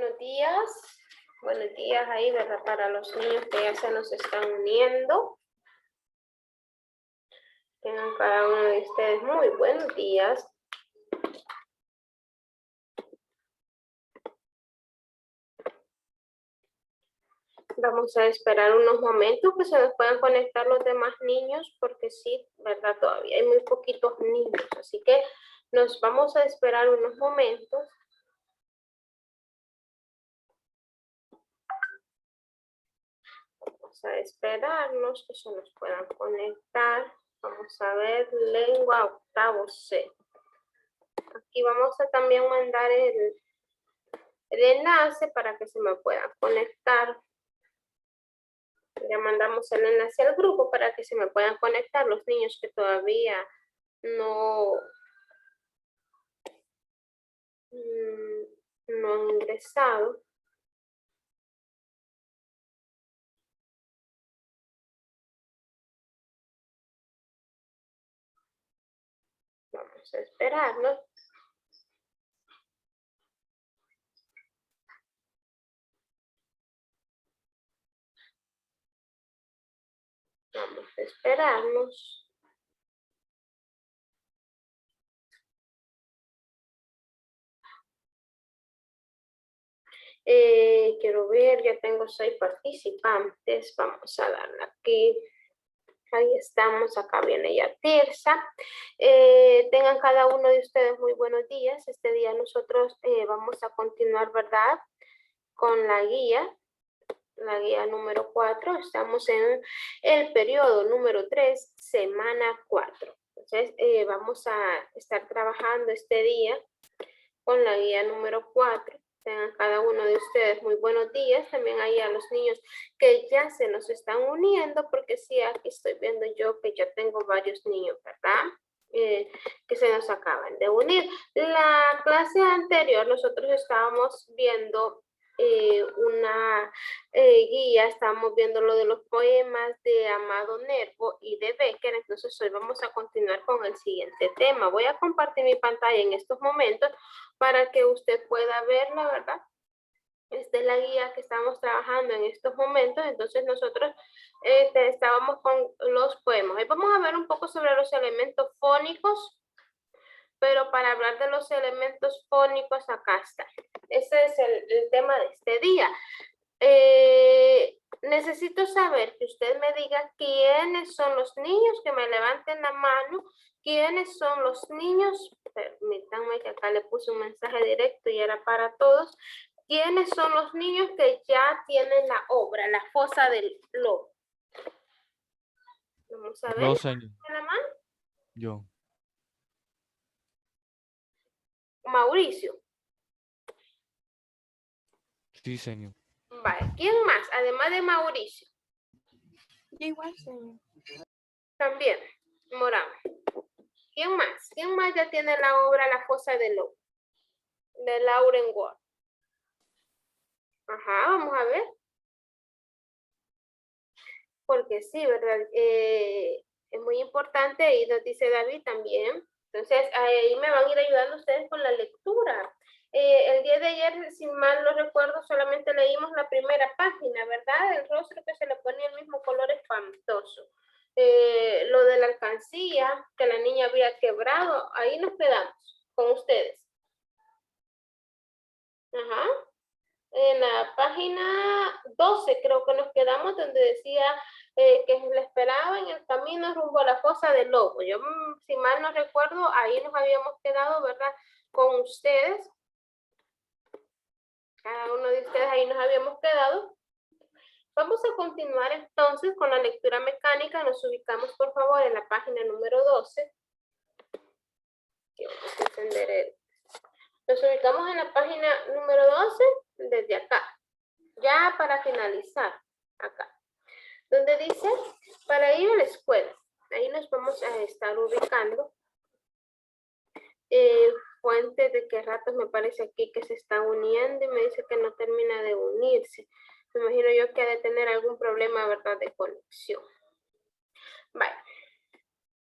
Buenos días. Buenos días ahí, ¿verdad? Para los niños que ya se nos están uniendo. Tengan cada uno de ustedes muy buenos días. Vamos a esperar unos momentos que se nos puedan conectar los demás niños, porque sí, ¿verdad? Todavía hay muy poquitos niños, así que nos vamos a esperar unos momentos. Vamos a esperarnos que se nos puedan conectar. Vamos a ver, lengua octavo C. Aquí vamos a también mandar el enlace para que se me puedan conectar. Ya mandamos el enlace al grupo para que se me puedan conectar los niños que todavía no han ingresado. Vamos a esperarnos. Vamos a esperarnos. Quiero ver, ya tengo 6 participantes. Vamos a darle aquí. Ahí estamos, acá viene ya Tirsa. Tengan cada uno de ustedes muy buenos días. Este día nosotros vamos a continuar, ¿verdad? Con la guía número 4. Estamos en el periodo número 3, semana 4. Entonces, vamos a estar trabajando este día con la guía número 4. Tengan cada uno de ustedes muy buenos días. También ahí a los niños que ya se nos están uniendo, porque sí, aquí estoy viendo yo que ya tengo varios niños, ¿verdad? Que se nos acaban de unir. La clase anterior nosotros estábamos viendo una guía, estábamos viendo lo de los poemas de Amado Nervo y de Becker. Entonces hoy vamos a continuar con el siguiente tema. Voy a compartir mi pantalla en estos momentos para que usted pueda verla, ¿verdad? Esta es la guía que estamos trabajando en estos momentos. Entonces nosotros estábamos con los poemas. Hoy vamos a ver un poco sobre los elementos fónicos, pero para hablar de los elementos fónicos, acá está. Ese es el tema de este día. Necesito saber que usted me diga quiénes son los niños, que me levanten la mano, quiénes son los niños. Permítanme que acá le puse un mensaje directo y era para todos. ¿Quiénes son los niños que ya tienen la obra, la fosa del lobo? Vamos a ver. No, señor. ¿La mano? Yo. Mauricio. Sí, señor. Vale. ¿Quién más? Además de Mauricio. Igual, señor. También. Morán. ¿Quién más? ¿Quién más ya tiene la obra La fosa del lobo? De Lauren Ward. Ajá, vamos a ver. Porque sí, ¿verdad? Es muy importante y nos dice David también. Entonces, ahí me van a ir ayudando ustedes con la lectura. El día de ayer, si mal no recuerdo, solamente leímos la primera página, ¿verdad? El rostro que se le ponía el mismo color espantoso. Lo de la alcancía que la niña había quebrado, ahí nos quedamos con ustedes. Ajá. En la página 12 creo que nos quedamos, donde decía que le esperaba en el camino rumbo a la fosa del lobo. Yo, si mal no recuerdo, ahí nos habíamos quedado, ¿verdad? Con ustedes. Cada uno de ustedes ahí nos habíamos quedado. Vamos a continuar entonces con la lectura mecánica. Nos ubicamos, por favor, en la página número 12. Aquí vamos a encender el... Nos ubicamos en la página número 12 desde acá. Ya para finalizar, acá. Donde dice, para ir a la escuela. Ahí nos vamos a estar ubicando. Fuentes de qué ratos me parece aquí que se están uniendo y me dice que no termina de unirse. Me imagino yo que ha de tener algún problema, ¿verdad?, de conexión. Vale.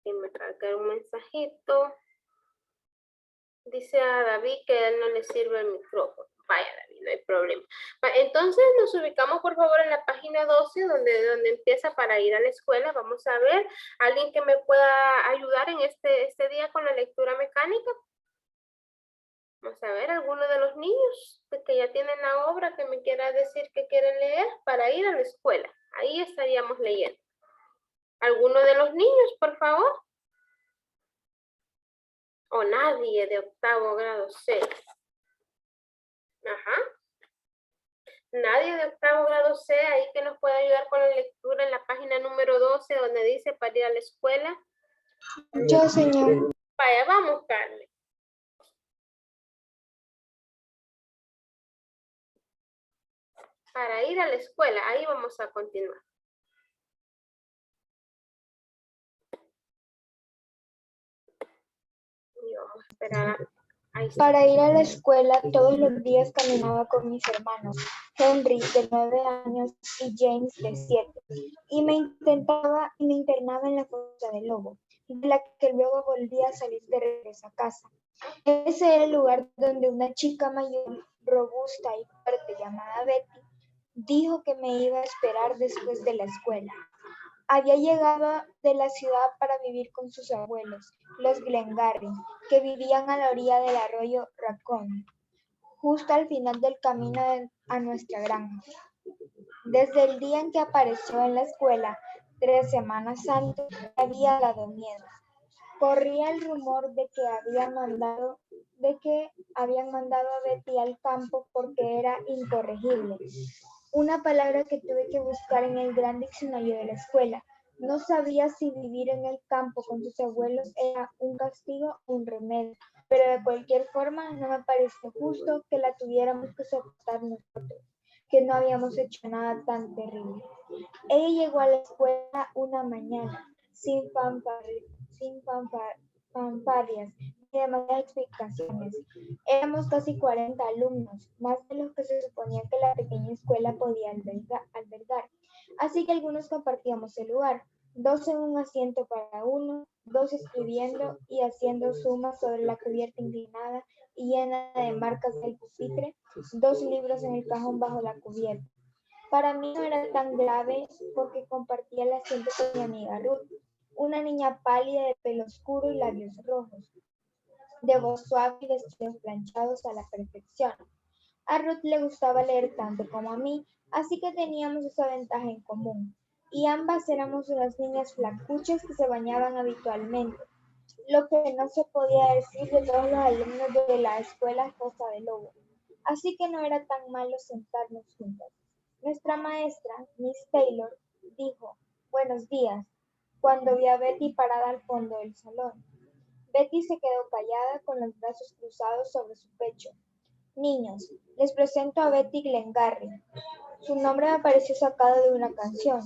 Y me carga un mensajito. Dice a David que a él no le sirve el micrófono. Vaya, David, no hay problema. Entonces nos ubicamos por favor en la página 12 donde empieza para ir a la escuela. Vamos a ver, alguien que me pueda ayudar en este día con la lectura mecánica. Vamos a ver, alguno de los niños que ya tienen la obra que me quiera decir que quieren leer para ir a la escuela. Ahí estaríamos leyendo. ¿Alguno de los niños, por favor? O nadie de octavo grado C. Ajá. Nadie de octavo grado C ahí que nos pueda ayudar con la lectura en la página número 12 donde dice para ir a la escuela. Yo, señor. Vaya, vamos, Carmen. Para ir a la escuela, ahí vamos a continuar. Y vamos a esperar. Ahí está. Para ir a la escuela todos los días caminaba con mis hermanos, Henry de 9 años y James de 7, y me internaba en la fosa del lobo, de la que luego volvía a salir de regreso a casa. Ese era el lugar donde una chica mayor, robusta y fuerte llamada Betty, dijo que me iba a esperar después de la escuela. Había llegado de la ciudad para vivir con sus abuelos, los Glengarry, que vivían a la orilla del arroyo Raccoon, justo al final del camino a nuestra granja. Desde el día en que apareció en la escuela, 3 semanas antes, me había dado miedo. Corría el rumor de que habían mandado a Betty al campo porque era incorregible. Una palabra que tuve que buscar en el gran diccionario de la escuela. No sabía si vivir en el campo con sus abuelos era un castigo o un remedio, pero de cualquier forma no me pareció justo que la tuviéramos que soportar nosotros, que no habíamos hecho nada tan terrible. Ella llegó a la escuela una mañana, sin fanfarrias ni demasiadas explicaciones. Éramos casi 40 alumnos, más de los que se suponía que la pequeña escuela podía albergar. Así que algunos compartíamos el lugar, 2 en un asiento para uno, 2 escribiendo y haciendo sumas sobre la cubierta inclinada y llena de marcas del pupitre, 2 libros en el cajón bajo la cubierta. Para mí no era tan grave porque compartía el asiento con mi amiga Ruth, una niña pálida de pelo oscuro y labios rojos, de voz suave y vestidos planchados a la perfección. A Ruth le gustaba leer tanto como a mí, así que teníamos esa ventaja en común. Y ambas éramos unas niñas flacuchas que se bañaban habitualmente, lo que no se podía decir de todos los alumnos de la escuela Fosa del Lobo. Así que no era tan malo sentarnos juntas. Nuestra maestra, Miss Taylor, dijo, «Buenos días», cuando vi a Betty parada al fondo del salón. Betty se quedó callada con los brazos cruzados sobre su pecho. «Niños, les presento a Betty Glengarry». Su nombre me pareció sacado de una canción.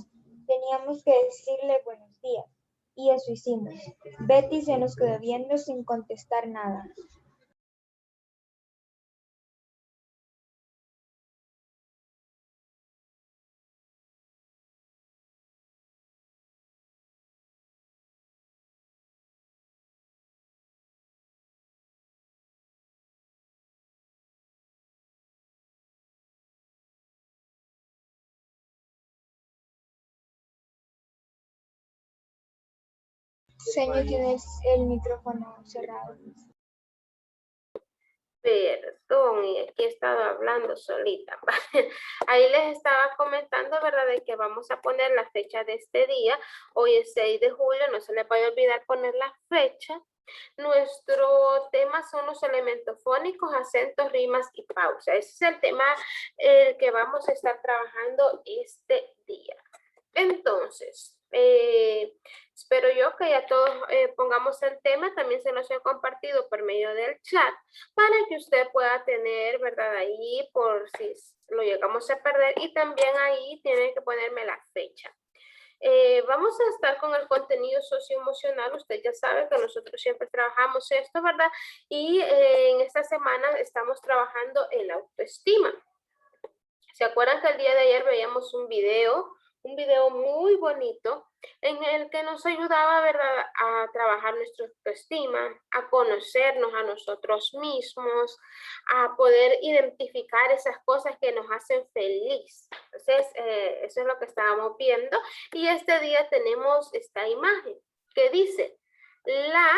Teníamos que decirle buenos días. Y eso hicimos. Betty se nos quedó viendo sin contestar nada. Señor, tienes el micrófono cerrado. Perdón, y aquí he estado hablando solita. Ahí les estaba comentando, ¿verdad? De que vamos a poner la fecha de este día. Hoy es 6 de julio, no se les vaya a olvidar poner la fecha. Nuestro tema son los elementos fónicos, acentos, rimas y pausa. Ese es el tema que vamos a estar trabajando este día. Entonces, espero yo que ya todos pongamos el tema, también se los he compartido por medio del chat para que usted pueda tener, ¿verdad? Ahí por si lo llegamos a perder y también ahí tiene que ponerme la fecha. Vamos a estar con el contenido socioemocional. Usted ya sabe que nosotros siempre trabajamos esto, ¿verdad? Y en esta semana estamos trabajando el autoestima. ¿Se acuerdan que el día de ayer veíamos un video un video muy bonito en el que nos ayudaba, ¿verdad?, a trabajar nuestra autoestima, a conocernos a nosotros mismos, a poder identificar esas cosas que nos hacen feliz. Entonces, eso es lo que estábamos viendo. Y este día tenemos esta imagen que dice, la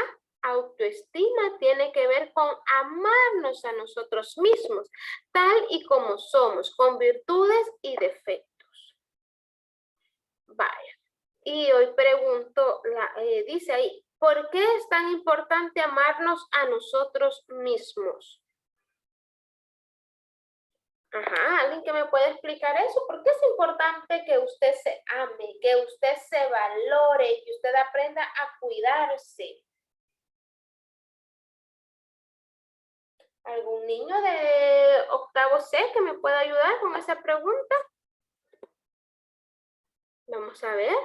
autoestima tiene que ver con amarnos a nosotros mismos, tal y como somos, con virtudes y defectos. Vaya. Y hoy pregunto, dice ahí, ¿por qué es tan importante amarnos a nosotros mismos? Ajá, ¿alguien que me puede explicar eso? ¿Por qué es importante que usted se ame, que usted se valore, que usted aprenda a cuidarse? ¿Algún niño de octavo C que me pueda ayudar con esa pregunta? Vamos a ver.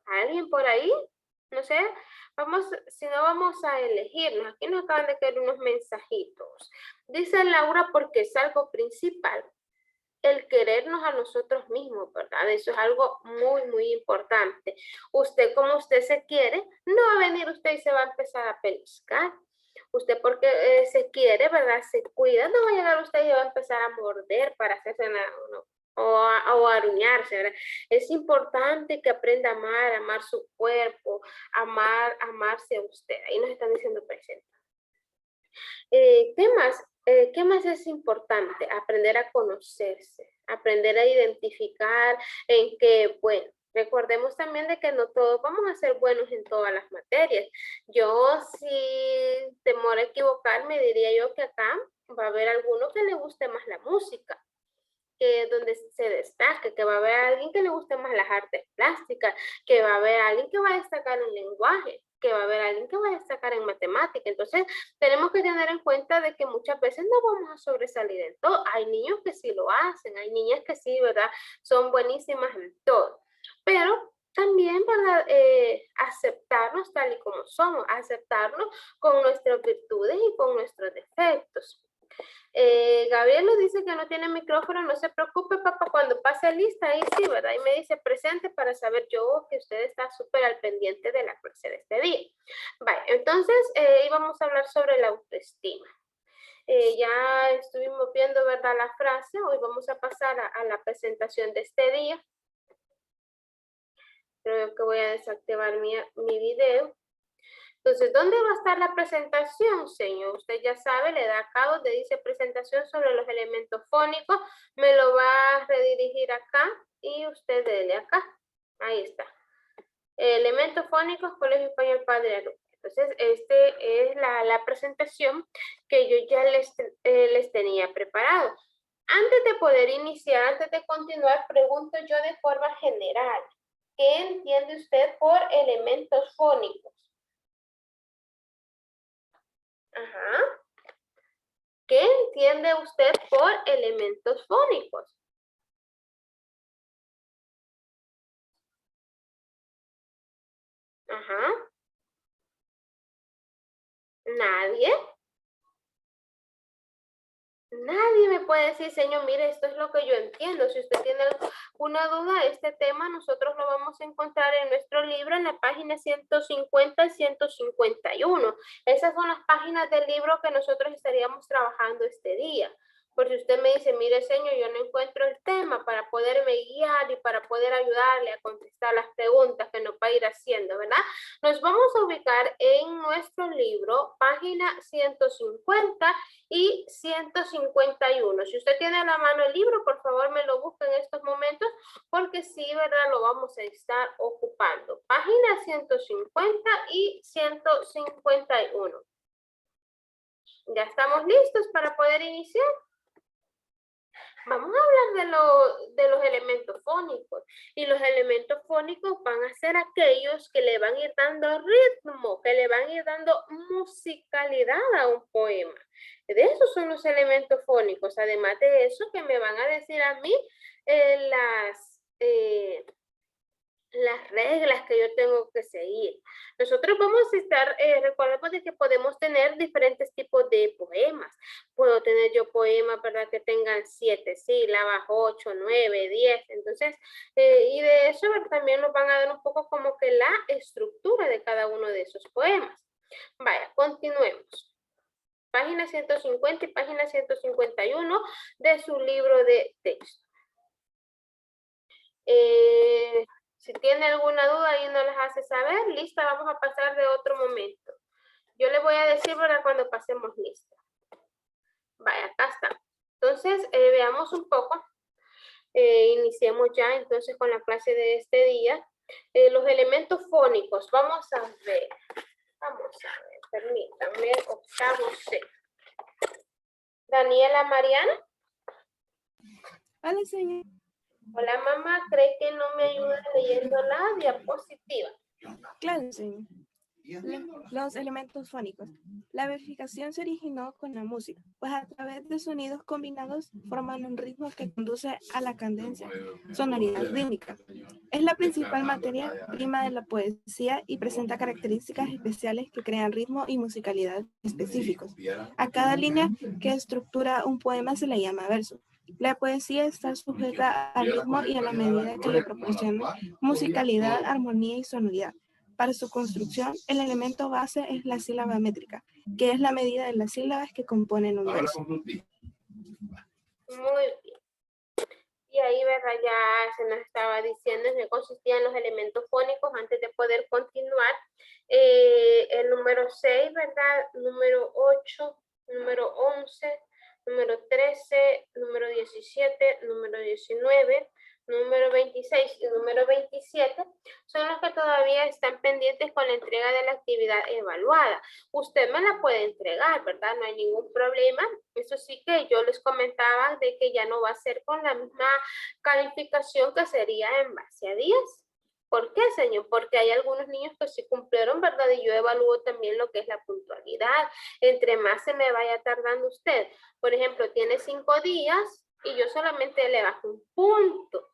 ¿Alguien por ahí? No sé. Si no, vamos a elegirnos. Aquí nos acaban de caer unos mensajitos. Dice Laura, porque es algo principal. El querernos a nosotros mismos, ¿verdad? Eso es algo muy, muy importante. Usted, como usted se quiere, no va a venir usted y se va a empezar a pellizcar. Usted porque se quiere, ¿verdad? Se cuida, no va a llegar usted y va a empezar a morder para hacerse nada, no, o a aruñarse, ¿verdad? Es importante que aprenda a amar su cuerpo, amarse a usted. Ahí nos están diciendo presente. ¿Qué más? ¿Qué más es importante? Aprender a conocerse, aprender a identificar en que, bueno, recordemos también de que no todos vamos a ser buenos en todas las materias. Yo, sin temor a equivocarme, diría yo que acá va a haber alguno que le guste más la música, que donde se destaque, que va a haber alguien que le guste más las artes plásticas, que va a haber alguien que va a destacar en lenguaje, que va a haber alguien que va a destacar en matemática. Entonces, tenemos que tener en cuenta de que muchas veces no vamos a sobresalir en todo. Hay niños que sí lo hacen, hay niñas que sí, ¿verdad? Son buenísimas en todo. Pero también, ¿verdad? Aceptarnos tal y como somos, aceptarnos con nuestras virtudes y con nuestros defectos. Gabriel nos dice que no tiene micrófono, no se preocupe, papá, cuando pase lista, ahí sí, ¿verdad? Y me dice presente para saber yo que usted está súper al pendiente de la clase de este día. Vale, entonces íbamos a hablar sobre la autoestima. Ya estuvimos viendo, ¿verdad?, la frase. Hoy vamos a pasar a la presentación de este día. Creo que voy a desactivar mi video. Entonces, ¿dónde va a estar la presentación, señor? Usted ya sabe, le da acá donde dice presentación sobre los elementos fónicos. Me lo va a redirigir acá y usted dele acá. Ahí está. Elementos fónicos, Colegio Español Padre Alumno. Entonces, este es la presentación que yo ya les tenía preparado. Antes de poder iniciar, antes de continuar, pregunto yo de forma general. ¿Qué entiende usted por elementos fónicos? Ajá. ¿Qué entiende usted por elementos fónicos? Ajá. ¿Nadie? Nadie me puede decir, señor, mire, esto es lo que yo entiendo. Si usted tiene alguna duda, este tema nosotros lo vamos a encontrar en nuestro libro en la página 150 y 151. Esas son las páginas del libro que nosotros estaríamos trabajando este día. Por si usted me dice, mire, señor, yo no encuentro el tema para poderme guiar y para poder ayudarle a contestar las preguntas que nos va a ir haciendo, ¿verdad? Nos vamos a ubicar en nuestro libro, página 150 y 151. Si usted tiene a la mano el libro, por favor me lo busque en estos momentos, porque sí, ¿verdad? Lo vamos a estar ocupando. Página 150 y 151. ¿Ya estamos listos para poder iniciar? Vamos a hablar de los elementos fónicos. Y los elementos fónicos van a ser aquellos que le van a ir dando ritmo, que le van a ir dando musicalidad a un poema. De esos son los elementos fónicos. Además de eso, que me van a decir a mí las reglas que yo tengo que seguir. Nosotros vamos a estar, recordemos de que podemos tener diferentes tipos de poemas. Puedo tener yo poemas, ¿verdad? Que tengan 7 sílabas, 8, 9, 10. Entonces, y de eso también nos van a dar un poco como que la estructura de cada uno de esos poemas. Vaya, continuemos. Página 150 y página 151 de su libro de texto. Si tiene alguna duda ahí nos las hace saber. Lista, vamos a pasar de otro momento. Yo le voy a decir para cuando pasemos lista. Vaya, acá está. Entonces, veamos un poco. Iniciemos ya entonces con la clase de este día. Los elementos fónicos. Vamos a ver. Permítanme. Octavo C. Daniela Mariana. Hola, señor. Hola, mamá. ¿Cree que no me ayuda leyendo la diapositiva? Claro, señor. Los elementos fónicos. La verificación se originó con la música, pues a través de sonidos combinados forman un ritmo que conduce a la cadencia, sonoridad rítmica. Es la principal materia prima de la poesía y presenta características especiales que crean ritmo y musicalidad específicos. A cada línea que estructura un poema se le llama verso. La poesía está sujeta al ritmo y a la medida que le proporciona musicalidad, armonía y sonoridad. Para su construcción, el elemento base es la sílaba métrica, que es la medida de las sílabas que componen un verso. Muy bien. Y ahí, ¿verdad? Ya se nos estaba diciendo en qué consistían los elementos fónicos antes de poder continuar. El número 6, ¿verdad? Número 8, número 11, número 13, número 17, número 19, número 26 y número 27 son los que todavía están pendientes con la entrega de la actividad evaluada. Usted me la puede entregar, ¿verdad? No hay ningún problema. Eso sí que yo les comentaba de que ya no va a ser con la misma calificación que sería en base a 10. ¿Por qué, señor? Porque hay algunos niños que sí cumplieron, ¿verdad? Y yo evalúo también lo que es la puntualidad. Entre más se me vaya tardando usted. Por ejemplo, tiene 5 días y yo solamente le bajo un punto.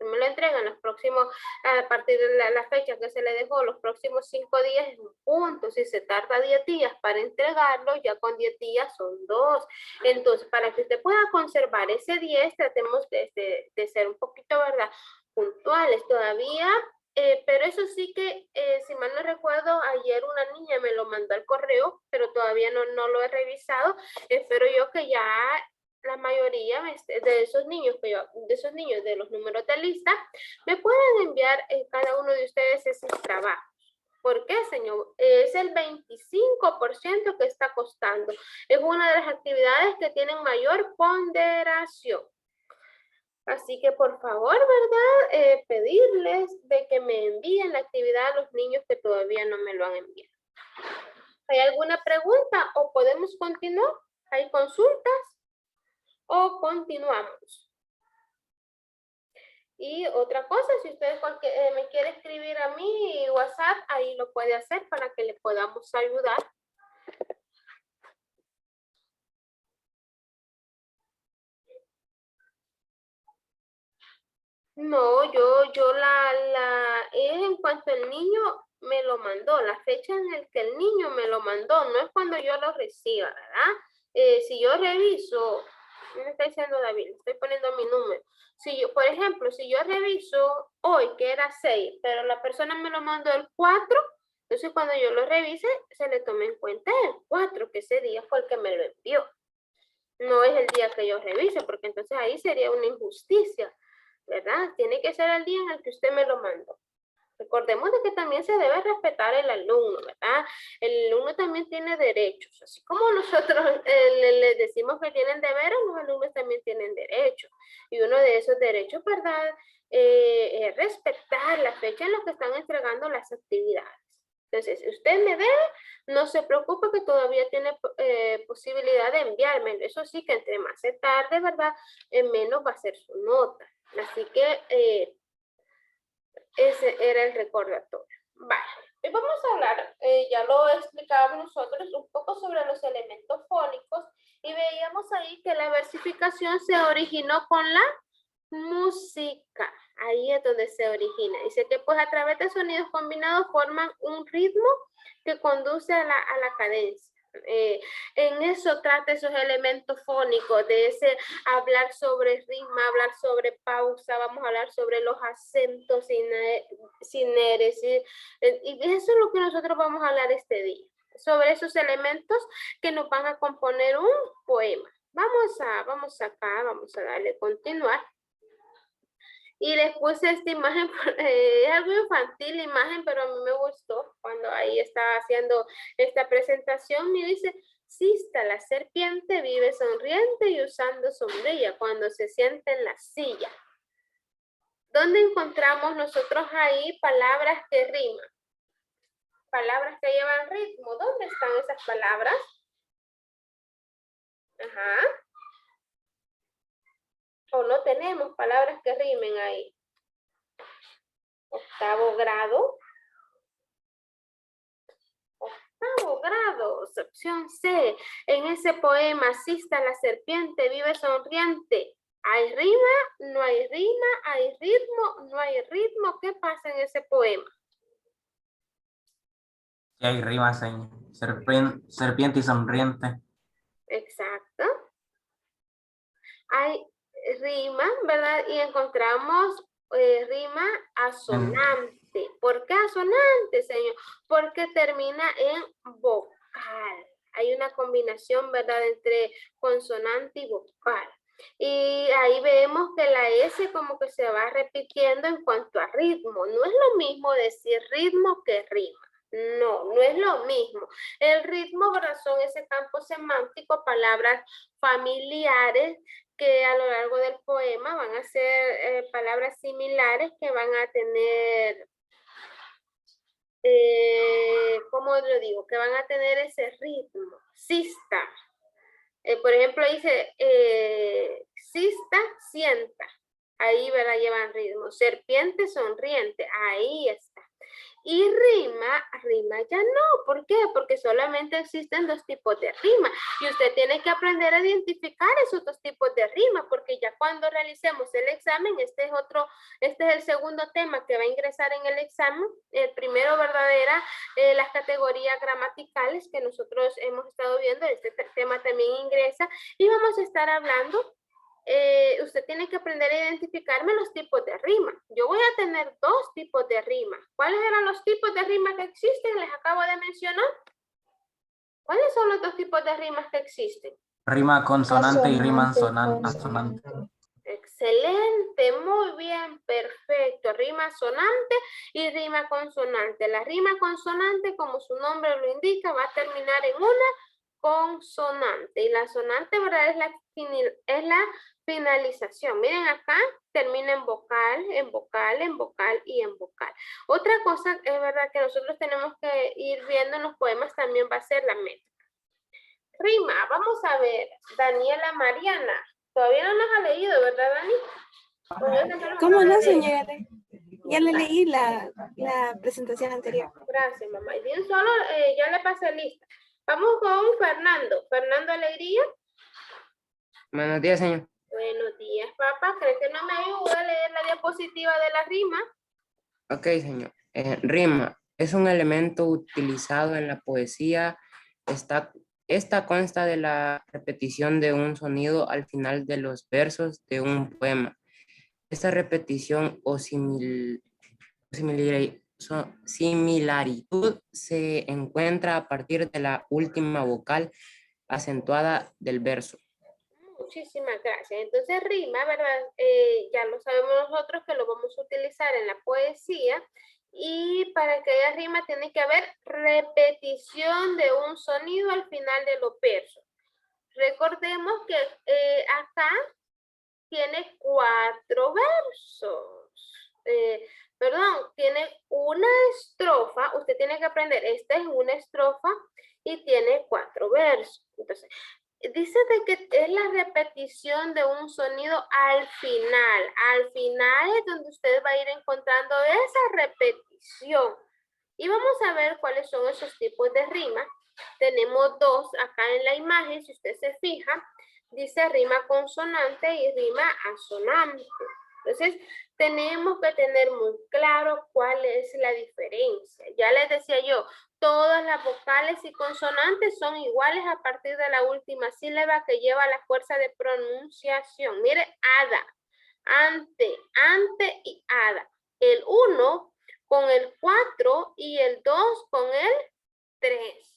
Me lo entregan los próximos, a partir de la fecha que se le dejó, los próximos 5 días es un punto. Si se tarda 10 días para entregarlo, ya con 10 días son 2. Entonces, para que usted pueda conservar ese 10, tratemos de ser un poquito, ¿verdad?, puntuales todavía. Pero eso sí que, si mal no recuerdo, ayer una niña me lo mandó al correo, pero todavía no lo he revisado. Espero yo que ya la mayoría de esos niños, de los números de lista, me pueden enviar cada uno de ustedes esos trabajos. ¿Por qué, señor? Es el 25% que está costando. Es una de las actividades que tienen mayor ponderación. Así que, por favor, ¿verdad? Pedirles de que me envíen la actividad a los niños que todavía no me lo han enviado. ¿Hay alguna pregunta o podemos continuar? ¿Hay consultas? ¿O continuamos? Y otra cosa, si usted me quiere escribir a mi WhatsApp, ahí lo puede hacer para que le podamos ayudar. No, en cuanto el niño me lo mandó, la fecha en la que el niño me lo mandó, no es cuando yo lo reciba, ¿verdad? Si yo reviso, me está diciendo David, estoy poniendo mi número. Si yo, por ejemplo, si yo reviso hoy, que era 6, pero la persona me lo mandó el 4, entonces cuando yo lo revise, se le tome en cuenta el 4, que ese día fue el que me lo envió. No es el día que yo revise, porque entonces ahí sería una injusticia, ¿verdad? Tiene que ser el día en el que usted me lo mandó. Recordemos de que también se debe respetar el alumno, ¿verdad? El alumno también tiene derechos. Así como nosotros les decimos que tienen deberes, los alumnos también tienen derechos. Y uno de esos derechos, ¿verdad?, es respetar la fecha en la que están entregando las actividades. Entonces, si usted me debe, no se preocupe que todavía tiene posibilidad de enviármelo. Eso sí, que entre más se tarde, ¿verdad?, menos va a ser su nota. Así que ese era el recordatorio. Vale, hoy vamos a hablar, ya lo explicábamos nosotros, un poco sobre los elementos fónicos y veíamos ahí que la versificación se originó con la música. Ahí es donde se origina. Dice que pues a través de sonidos combinados forman un ritmo que conduce a la cadencia. En eso trata esos elementos fónicos, de ese hablar sobre ritmo, hablar sobre pausa, vamos a hablar sobre los acentos sinéresis, y eso es lo que nosotros vamos a hablar este día, sobre esos elementos que nos van a componer un poema. Vamos a darle continuar. Y les puse esta imagen, es algo infantil la imagen, pero a mí me gustó cuando ahí estaba haciendo esta presentación. Me dice, Sista, la serpiente vive sonriente y usando sombrilla cuando se sienta en la silla. ¿Dónde encontramos nosotros ahí palabras que riman? Palabras que llevan ritmo. ¿Dónde están esas palabras? Ajá. O no tenemos palabras que rimen ahí. Octavo grado. Octavo grado, opción C. En ese poema, Sista, la serpiente vive sonriente. ¿Hay rima? ¿No hay rima? ¿Hay ritmo? ¿No hay ritmo? ¿Qué pasa en ese poema? Sí hay rimas, señor. Serpiente y sonriente. Exacto. Hay rima, ¿verdad? Y encontramos rima asonante. ¿Por qué asonante, señor? Porque termina en vocal. Hay una combinación, ¿verdad?, entre consonante y vocal. Y ahí vemos que la S como que se va repitiendo en cuanto a ritmo. No es lo mismo decir ritmo que rima. No es lo mismo. El ritmo, ¿verdad?, son ese campo semántico, palabras familiares que a lo largo del poema van a ser palabras similares que van a tener, ¿cómo lo digo? Que van a tener ese ritmo. Sista. Por ejemplo, dice, sista, sienta. Ahí, ¿verdad?, llevan ritmo. Serpiente, sonriente. Ahí está. Y rima ya no. ¿Por qué? Porque solamente existen dos tipos de rima. Y usted tiene que aprender a identificar esos dos tipos de rima, porque ya cuando realicemos el examen, este es el segundo tema que va a ingresar en el examen. El primero, ¿verdad?, era las categorías gramaticales que nosotros hemos estado viendo. Este tema también ingresa y vamos a estar hablando. Usted tiene que aprender a identificarme los tipos de rima. Yo voy a tener dos tipos de rima. ¿Cuáles eran los tipos de rima que existen? Les acabo de mencionar. ¿Cuáles son los dos tipos de rimas que existen? Rima consonante y rima Asonante, asonante. Excelente, muy bien, perfecto. Rima sonante y rima consonante. La rima consonante, como su nombre lo indica, va a terminar en una consonante. Y la sonante, ¿verdad?, es la finalización. Miren acá, termina en vocal, en vocal, en vocal y en vocal. Otra cosa es verdad que nosotros tenemos que ir viendo en los poemas también va a ser la métrica. Rima, vamos a ver, Daniela Mariana. Todavía no nos ha leído, ¿verdad, Dani? ¿Cómo no, señora? Ya le leí la presentación anterior. Gracias, mamá. Y bien solo, ya le pasé lista. Vamos con Fernando. Fernando Alegría. Buenos días, señor. Buenos días, papá. ¿Crees que no me ayuda a leer la diapositiva de la rima? Ok, señor. Rima es un elemento utilizado en la poesía. Esta consta de la repetición de un sonido al final de los versos de un poema. Esta repetición o similaritud se encuentra a partir de la última vocal acentuada del verso. Muchísimas gracias. Entonces, rima, ¿verdad? Ya lo sabemos nosotros que lo vamos a utilizar en la poesía. Y para que haya rima tiene que haber repetición de un sonido al final de los versos. Recordemos que acá tiene 4 versos. Tiene una estrofa. Usted tiene que aprender, esta es una estrofa y tiene 4 versos. Entonces, dice de que es la repetición de un sonido al final. Al final es donde usted va a ir encontrando esa repetición. Y vamos a ver cuáles son esos tipos de rima. Tenemos 2 acá en la imagen, si usted se fija. Dice rima consonante y rima asonante. Entonces, tenemos que tener muy claro cuál es la diferencia. Ya les decía yo, todas las vocales y consonantes son iguales a partir de la última sílaba que lleva la fuerza de pronunciación. Mire, ada, ante y ada. El 1 con el 4 y el 2 con el 3.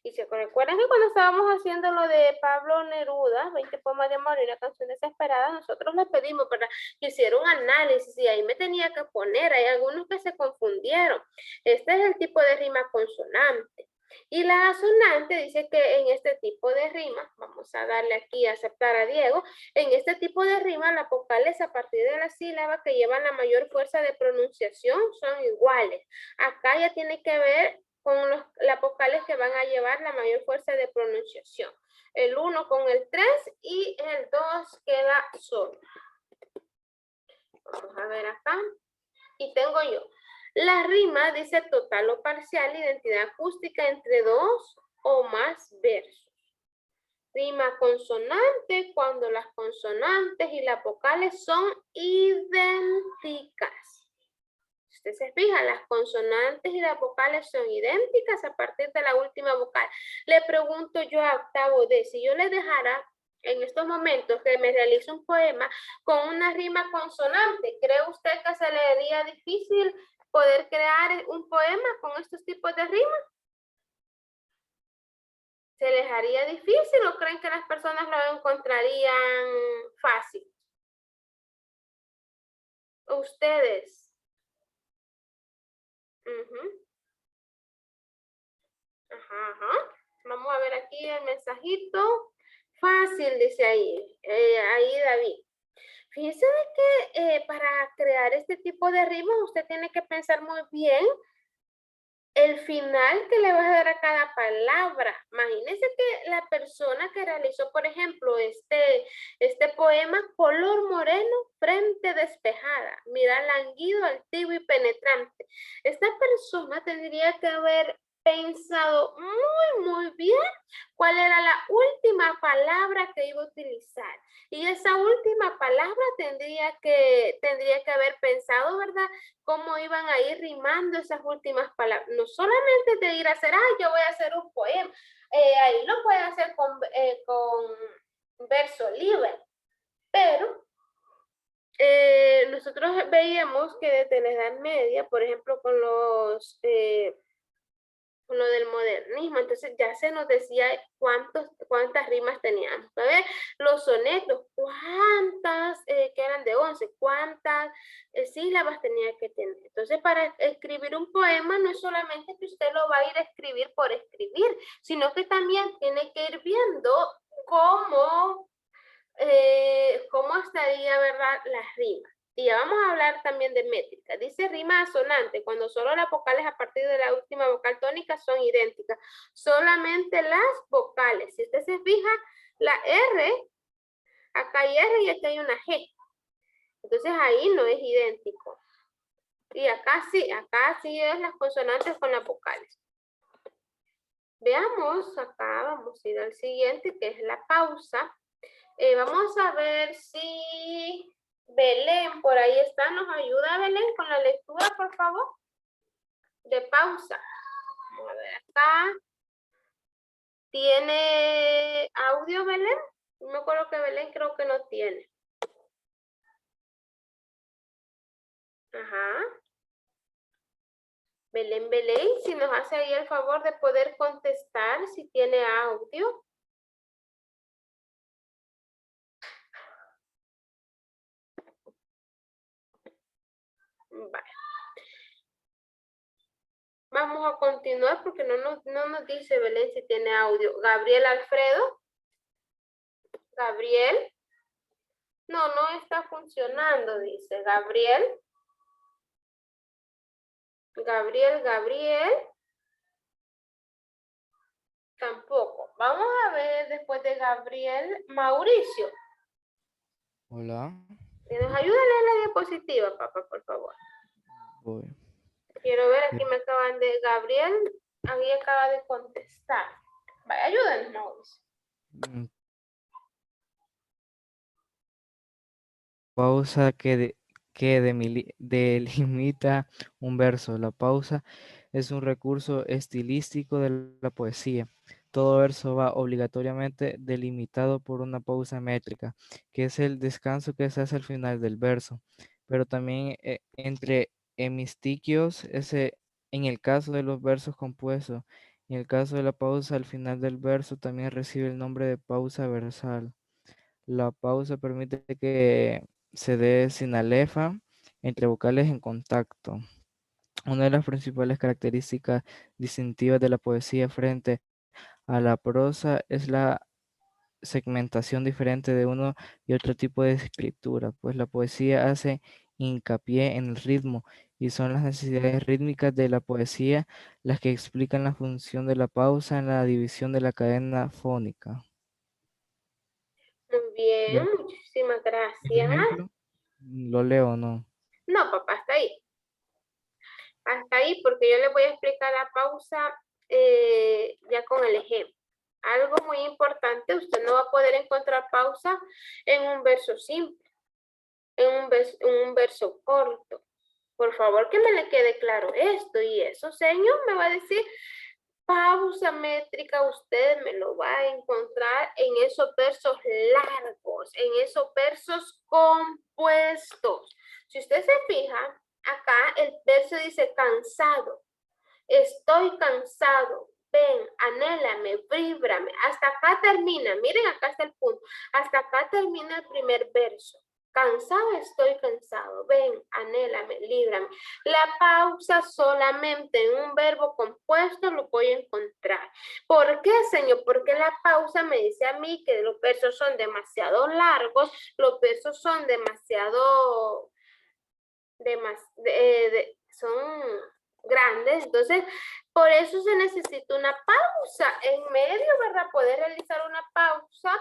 Y se recuerdan que cuando estábamos haciendo lo de Pablo Neruda, 20 poemas de amor y una canción desesperada, nosotros les pedimos para que hiciera un análisis y ahí me tenía que poner, hay algunos que se confundieron. Este es el tipo de rima consonante. Y la asonante dice que en este tipo de rima, vamos a darle aquí a aceptar a Diego, en este tipo de rima las vocales a partir de la sílaba que llevan la mayor fuerza de pronunciación son iguales. Acá ya tiene que ver con las vocales que van a llevar la mayor fuerza de pronunciación. El 1 con el 3 y el 2 queda solo. Vamos a ver acá. Y tengo yo. La rima dice total o parcial, identidad acústica entre dos o más versos. Rima consonante cuando las consonantes y las vocales son idénticas. Usted se fija, las consonantes y las vocales son idénticas a partir de la última vocal. Le pregunto yo a octavo D, si yo le dejara en estos momentos que me realice un poema con una rima consonante, ¿cree usted que se le haría difícil poder crear un poema con estos tipos de rimas? ¿Se les haría difícil o creen que las personas lo encontrarían fácil? ¿Ustedes? Ajá. Vamos a ver aquí el mensajito. Fácil, dice ahí, ahí David. Fíjense de que para crear este tipo de rimas usted tiene que pensar muy bien el final que le vas a dar a cada palabra. Imagínense que la persona que realizó, por ejemplo, este poema, color moreno, frente despejada, mirar languido, altivo y penetrante. Esta persona tendría que haber pensado muy bien cuál era la última palabra que iba a utilizar. Y esa última palabra tendría que haber pensado, ¿verdad?, cómo iban a ir rimando esas últimas palabras. No solamente de ir a hacer, yo voy a hacer un poema. Ahí lo puede hacer con verso libre. Pero nosotros veíamos que desde la Edad Media, por ejemplo, con lo del modernismo, entonces ya se nos decía cuántas rimas teníamos. A ver, los sonetos, cuántas, que eran de 11, cuántas sílabas tenía que tener. Entonces, para escribir un poema no es solamente que usted lo va a ir a escribir por escribir, sino que también tiene que ir viendo cómo estaría, ¿verdad?, las rimas. Y ya vamos a hablar también de métrica. Dice rima asonante, cuando solo las vocales a partir de la última vocal tónica son idénticas. Solamente las vocales. Si usted se fija, la R, acá hay R y aquí hay una G. Entonces ahí no es idéntico. Y acá sí es las consonantes con las vocales. Veamos acá, vamos a ir al siguiente, que es la pausa. Vamos a ver si Belén, por ahí está, ¿nos ayuda Belén con la lectura, por favor? De pausa. Vamos a ver acá. ¿Tiene audio Belén? No me acuerdo que Belén creo que no tiene. Ajá. Belén, si nos hace ahí el favor de poder contestar si tiene audio. Vale. Vamos a continuar porque no nos dice Belén si tiene audio. Gabriel Alfredo. Gabriel. No está funcionando, dice Gabriel. Gabriel. Tampoco. Vamos a ver después de Gabriel, Mauricio. Hola. ¿Nos ayuda a leer la diapositiva, papá, por favor? Voy. Quiero ver, aquí me acaban de... Gabriel, aquí acaba de contestar. Vaya, ayúdenos, Mauricio. Pausa que que delimita un verso. La pausa es un recurso estilístico de la poesía. Todo verso va obligatoriamente delimitado por una pausa métrica, que es el descanso que se hace al final del verso. Pero también entre hemistiquios, en el caso de los versos compuestos, en el caso de la pausa al final del verso, también recibe el nombre de pausa versal. La pausa permite que se dé sinalefa entre vocales en contacto. Una de las principales características distintivas de la poesía frente a la prosa es la segmentación diferente de uno y otro tipo de escritura, pues la poesía hace hincapié en el ritmo y son las necesidades rítmicas de la poesía las que explican la función de la pausa en la división de la cadena fónica. Muy bien, ¿Ven? muchísimas ¿Un gracias. ejemplo? ¿Lo leo o no? No, papá, hasta ahí. Hasta ahí, porque yo les voy a explicar la pausa ya con el ejemplo. Algo muy importante, usted no va a poder encontrar pausa en un verso simple, en un verso corto. Por favor, que me le quede claro esto y eso. Señor, me va a decir, pausa métrica, usted me lo va a encontrar en esos versos largos, en esos versos compuestos. Si usted se fija, acá el verso dice cansado, estoy cansado, ven, anhélame, víbrame. Hasta acá termina, miren, acá está el punto. Hasta acá termina el primer verso. Cansado, estoy cansado, ven, anhélame, líbrame. La pausa solamente en un verbo compuesto lo voy a encontrar. ¿Por qué, Señor? Porque la pausa me dice a mí que los versos son demasiado largos, los versos son demasiado son grandes, entonces por eso se necesita una pausa en medio, ¿verdad? Poder realizar una pausa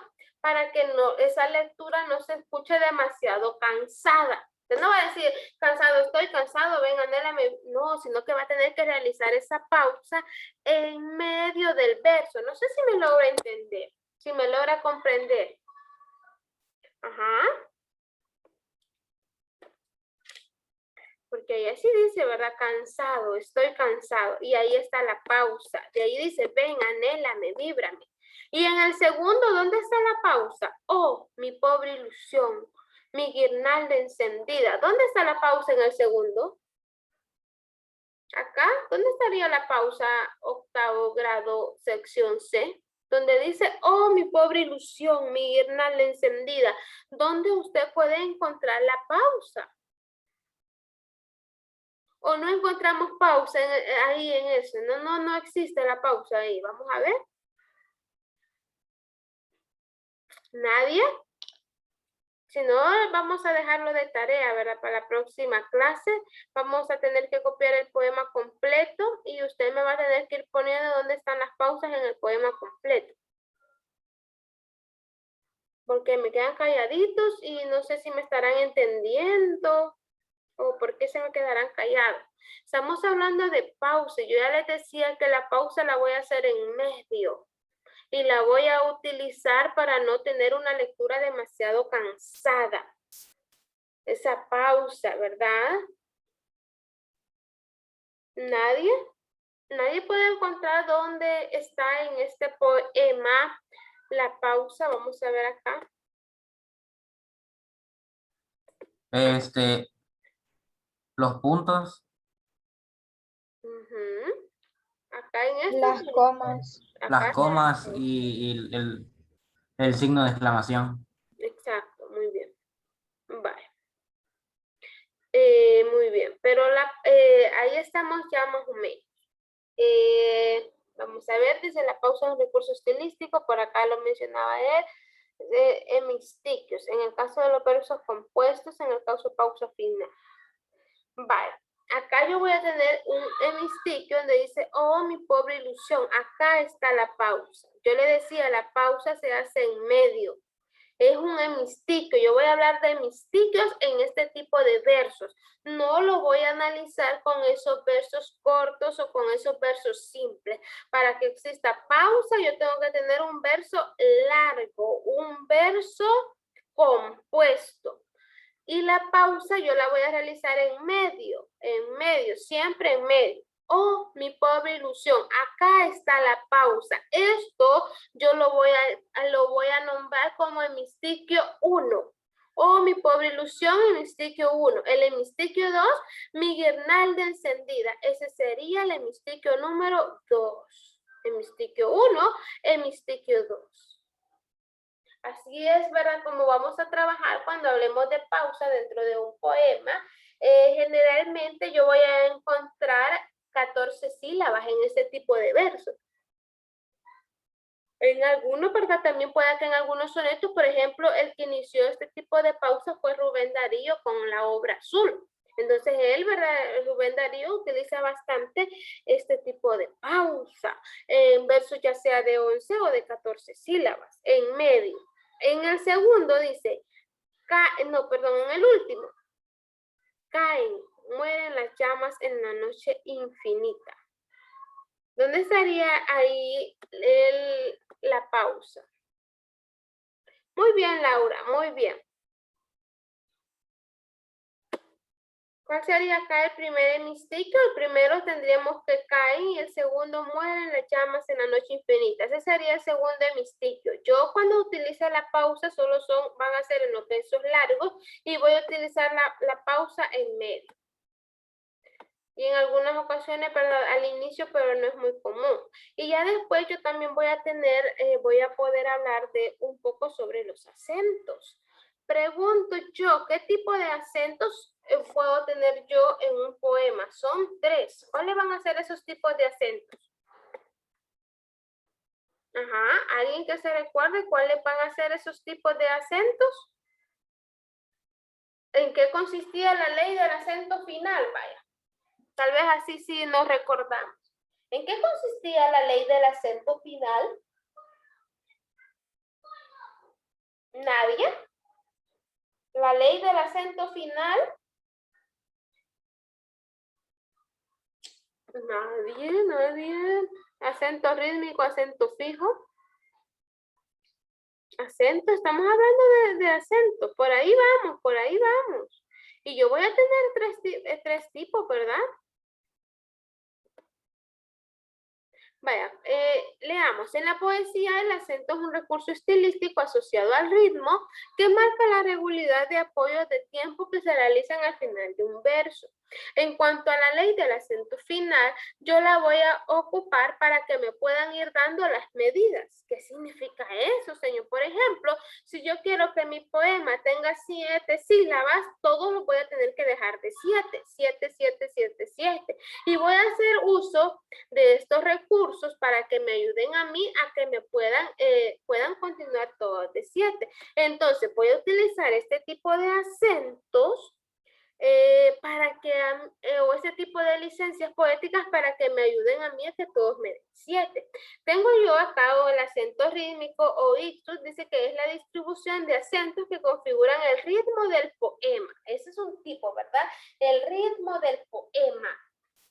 para que no, esa lectura no se escuche demasiado cansada. Usted no va a decir, cansado estoy, cansado, ven, anhélame. No, sino que va a tener que realizar esa pausa en medio del verso. No sé si me logra entender, si me logra comprender. Ajá. Porque ahí así dice, ¿verdad? Cansado, estoy cansado. Y ahí está la pausa. De ahí dice, ven, anhélame, víbrame. Y en el segundo, ¿dónde está la pausa? Oh, mi pobre ilusión, mi guirnalda encendida. ¿Dónde está la pausa en el segundo? Acá, ¿dónde estaría la pausa? Octavo grado, sección C. Donde dice, oh, mi pobre ilusión, mi guirnalda encendida. ¿Dónde usted puede encontrar la pausa? O no encontramos pausa ahí en eso. No existe la pausa ahí. Vamos a ver. ¿Nadie? Si no, vamos a dejarlo de tarea, ¿verdad? Para la próxima clase vamos a tener que copiar el poema completo y usted me va a tener que ir poniendo dónde están las pausas en el poema completo. Porque me quedan calladitos y no sé si me estarán entendiendo o por qué se me quedarán callados. Estamos hablando de pausa. Yo ya les decía que la pausa la voy a hacer en medio y la voy a utilizar para no tener una lectura demasiado cansada. Esa pausa, ¿verdad? ¿Nadie? ¿Nadie puede encontrar dónde está en este poema la pausa? Vamos a ver acá. Los puntos, Acá en este. Las comas. las Acá. comas y el signo de exclamación. Exacto, muy bien. Vale. Muy bien, pero ahí estamos ya más o menos. Vamos a ver, dice la pausa es un recurso estilístico, por acá lo mencionaba él, hemistiquios, en el caso de los versos compuestos, en el caso de pausa final. Vale, acá yo voy a tener un hemistiquio donde dice, oh, mi pobre ilusión, acá está la pausa. Yo le decía, la pausa se hace en medio. Es un hemistiquio. Yo voy a hablar de hemistiquios en este tipo de versos. No lo voy a analizar con esos versos cortos o con esos versos simples. Para que exista pausa, yo tengo que tener un verso largo, un verso compuesto. Y la pausa yo la voy a realizar en medio, siempre en medio. Oh, mi pobre ilusión, acá está la pausa. Esto yo lo voy a nombrar como hemistiquio 1. Oh, mi pobre ilusión, hemistiquio 1. El hemistiquio 2, mi guirnalda encendida. Ese sería el hemistiquio número 2. Hemistiquio 1, hemistiquio 2. Así es, ¿verdad? Como vamos a trabajar cuando hablemos de pausa dentro de un poema. Generalmente yo voy a encontrar 14 sílabas en este tipo de versos. En algunos, ¿verdad? También puede que en algunos sonetos, por ejemplo, el que inició este tipo de pausa fue Rubén Darío con la obra Azul. Entonces él, ¿verdad? Rubén Darío utiliza bastante este tipo de pausa en versos ya sea de 11 o de 14 sílabas, en medio. En el segundo dice, en el último, caen, mueren las llamas en la noche infinita. ¿Dónde estaría ahí la pausa? Muy bien, Laura, muy bien. ¿Cuál sería acá el primer hemistiquio? El primero tendríamos que caen y el segundo mueren las llamas en la noche infinita. Ese sería el segundo hemistiquio. Yo cuando utilice la pausa solo van a ser en los versos largos y voy a utilizar la pausa en medio. Y en algunas ocasiones, ¿verdad? Al inicio, pero no es muy común. Y ya después yo también voy a poder hablar de un poco sobre los acentos. Pregunto yo, ¿qué tipo de acentos puedo tener yo en un poema? Son 3. ¿Cuáles van a ser esos tipos de acentos? Ajá, ¿alguien que se recuerde cuáles van a ser esos tipos de acentos? ¿En qué consistía la ley del acento final? Vaya, tal vez así sí nos recordamos. ¿En qué consistía la ley del acento final? ¿Nadie? La ley del acento final. Nadie. Acento rítmico, acento fijo. Acento, estamos hablando de acento. Por ahí vamos. Y yo voy a tener tres tipos, ¿verdad? Vaya, leamos. En la poesía, el acento es un recurso estilístico asociado al ritmo que marca la regularidad de apoyos de tiempo que se realizan al final de un verso. En cuanto a la ley del acento final, yo la voy a ocupar para que me puedan ir dando las medidas. ¿Qué significa eso, señor? Por ejemplo, si yo quiero que mi poema tenga 7 sílabas, todos los voy a tener que dejar de 7. 7, 7, 7, 7. Y voy a hacer uso de estos recursos para que me ayuden a mí a que me puedan continuar todos de 7. Entonces voy a utilizar este tipo de acentos o ese tipo de licencias poéticas para que me ayuden a mí a que todos me den 7. Tengo yo acá el acento rítmico o ictus, dice que es la distribución de acentos que configuran el ritmo del poema. Ese es un tipo, ¿verdad? El ritmo del poema.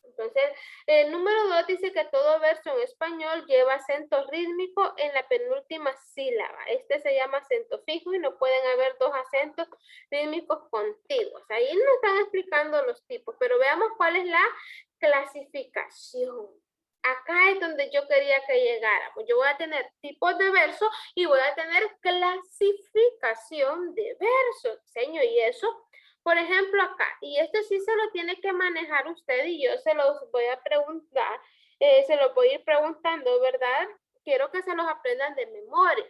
Entonces, el número 2 dice que todo verso en español lleva acento rítmico en la penúltima sílaba. Este se llama acento fijo y no pueden haber 2 acentos rítmicos contiguos. Ahí nos están explicando los tipos, pero veamos cuál es la clasificación. Acá es donde yo quería que llegáramos. Yo voy a tener tipos de versos y voy a tener clasificación de versos. Señor, ¿y eso? Por ejemplo, acá, y esto sí se lo tiene que manejar usted y yo se los voy a preguntar, se los voy a ir preguntando, ¿verdad? Quiero que se los aprendan de memoria.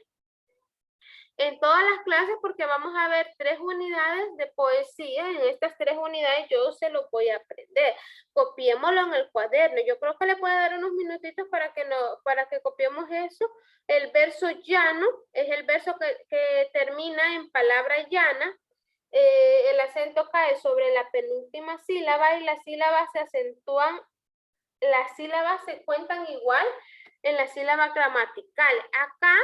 En todas las clases, porque vamos a ver 3 unidades de poesía, en estas 3 unidades yo se los voy a aprender. Copiémoslo en el cuaderno. Yo creo que le puedo dar unos minutitos para que copiemos eso. El verso llano es el verso que termina en palabra llana. El acento cae sobre la penúltima sílaba y las sílabas se acentúan, las sílabas se cuentan igual en la sílaba gramatical. Acá,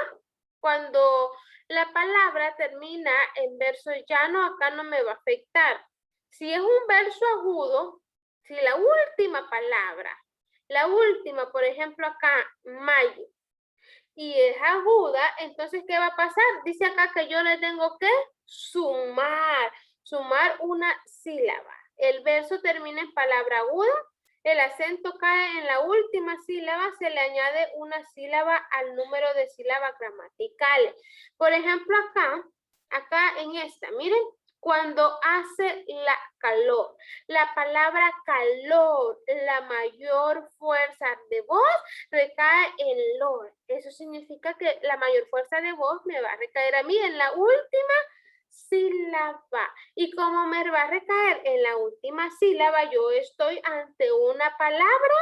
cuando la palabra termina en verso llano, acá no me va a afectar. Si es un verso agudo, si la última palabra, por ejemplo acá, mayo, y es aguda, entonces, ¿qué va a pasar? Dice acá que yo le tengo que sumar Sumar una sílaba. El verso termina en palabra aguda. El acento cae en la última sílaba. Se le añade una sílaba al número de sílabas gramaticales. Por ejemplo, acá en esta, miren. Cuando hace calor. La palabra calor, la mayor fuerza de voz recae en lor. Eso significa que la mayor fuerza de voz me va a recaer a mí en la última sílaba. Y como me va a recaer en la última sílaba, yo estoy ante una palabra,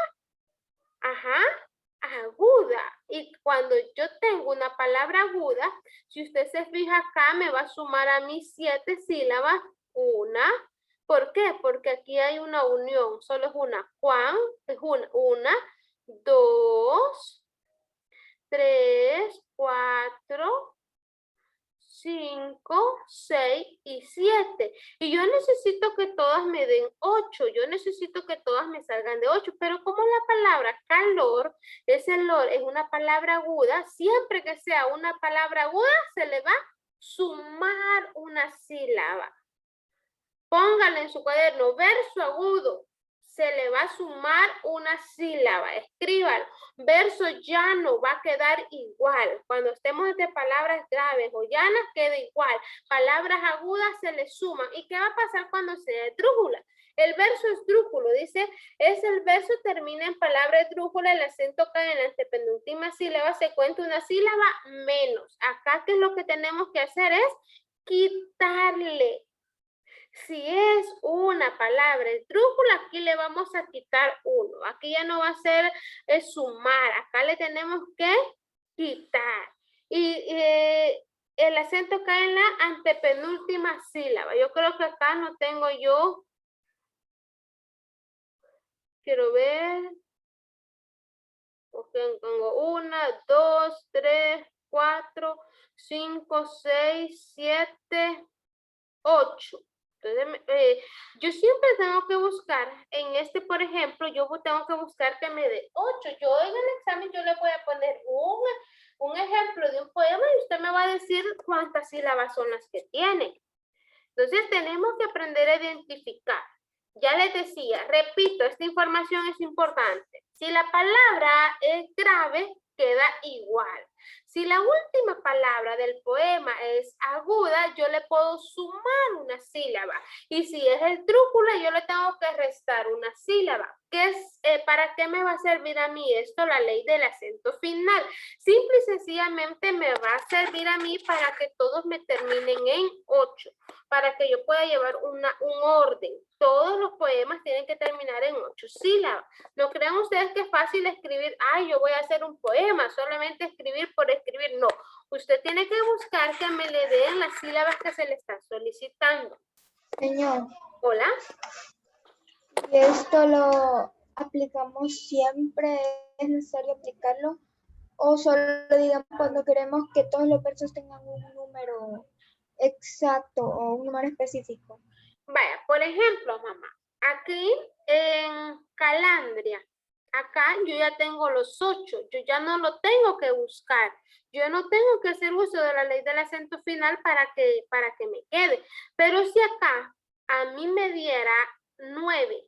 aguda. Y cuando yo tengo una palabra aguda, si usted se fija acá, me va a sumar a mis 7 sílabas una. ¿Por qué? Porque aquí hay una unión, solo es una. Es una, 2, 3, 4, 5, 6 y 7. Y yo necesito que todas me den 8. Yo necesito que todas me salgan de 8. Pero como la palabra calor, ese lor es una palabra aguda, siempre que sea una palabra aguda, se le va a sumar una sílaba. Póngale en su cuaderno, verso agudo. Se le va a sumar una sílaba. Escríbalo. Verso llano va a quedar igual. Cuando estemos de palabras graves o llanas, queda igual. Palabras agudas se le suman. ¿Y qué va a pasar cuando sea esdrújula? El verso esdrújulo, dice, el verso termina en palabra esdrújula, el acento cae en la antepenúltima sílaba, se cuenta una sílaba menos. Acá, ¿qué es lo que tenemos que hacer? Es quitarle. Si es una palabra esdrújula, aquí le vamos a quitar 1. Aquí ya no va a ser sumar. Acá le tenemos que quitar. Y el acento cae en la antepenúltima sílaba. Yo creo que acá no tengo yo. Quiero ver. Okay, tengo 1, 2, 3, 4, 5, 6, 7, 8. Entonces, yo siempre tengo que buscar, en este, por ejemplo, yo tengo que buscar que me dé 8. Yo en el examen yo le voy a poner un ejemplo de un poema y usted me va a decir cuántas sílabas son las que tiene. Entonces, tenemos que aprender a identificar. Ya les decía, repito, esta información es importante. Si la palabra es grave, queda igual. Si la última palabra del poema es aguda, yo le puedo sumar una sílaba. Y si es esdrújula, yo le tengo que restar una sílaba. ¿Para qué me va a servir a mí esto? La ley del acento final. Simple y sencillamente me va a servir a mí para que todos me terminen en 8. Para que yo pueda llevar un orden. Todos los poemas tienen que terminar en 8 sílabas. No crean ustedes que es fácil escribir, yo voy a hacer un poema, solamente escribir por escribir. No, usted tiene que buscar que me le den las sílabas que se le están solicitando. Señor. Hola. ¿Y esto lo aplicamos siempre? ¿Es necesario aplicarlo? ¿O solo, digamos, cuando queremos que todos los versos tengan un número exacto o un número específico? Vaya, por ejemplo, mamá, aquí en Calandria, acá yo ya tengo los 8, yo ya no lo tengo que buscar, yo no tengo que hacer uso de la ley del acento final para que me quede, pero si acá a mí me diera 9